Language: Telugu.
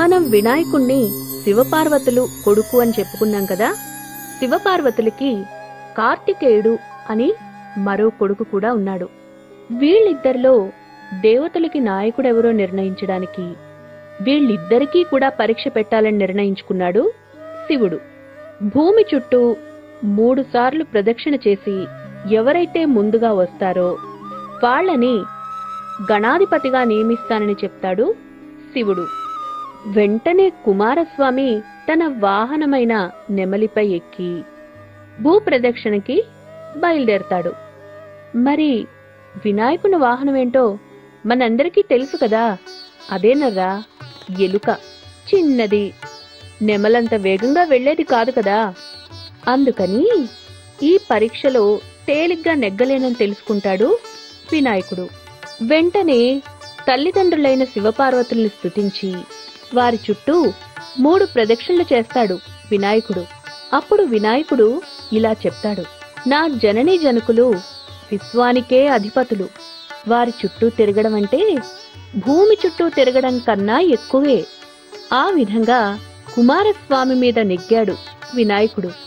మనం వినాయకుణ్ణి శివపార్వతులు కొడుకు అని చెప్పుకున్నాం కదా. శివపార్వతులకి కార్తికేయుడు అని మరో కొడుకు కూడా ఉన్నాడు. వీళ్ళిద్దరిలో దేవతలకి నాయకుడెవరో నిర్ణయించడానికి వీళ్ళిద్దరికీ కూడా పరీక్ష పెట్టాలని నిర్ణయించుకున్నాడు శివుడు. భూమి చుట్టూ 3 సార్లు ప్రదక్షిణ చేసి ఎవరైతే ముందుగా వస్తారో వాళ్ళని గణాధిపతిగా నియమిస్తానని చెప్తాడు శివుడు. వెంటనే కుమారస్వామి తన వాహనమైన నెమలిపై ఎక్కి భూప్రదక్షిణకి బయలుదేరతాడు. మరి వినాయకుని వాహనమేంటో మనందరికీ తెలుసు కదా. అదేనర్రా ఎలుక. చిన్నది, నెమలంత వేగంగా వెళ్లేది కాదు కదా. అందుకని ఈ పరీక్షలో తేలిగ్గా నెగ్గలేనని తెలుసుకుంటాడు వినాయకుడు. వెంటనే తల్లిదండ్రులైన శివపార్వతుల్ని స్తుతించి వారి చుట్టూ 3 ప్రదక్షిణలు చేస్తాడు వినాయకుడు. అప్పుడు వినాయకుడు ఇలా చెప్తాడు: నా జననీ జనకులు విశ్వానికే అధిపతులు. వారి చుట్టూ తిరగడం అంటే భూమి చుట్టూ తిరగడం కన్నా ఎక్కువే. ఆ విధంగా కుమారస్వామి మీద నెగ్గాడు వినాయకుడు.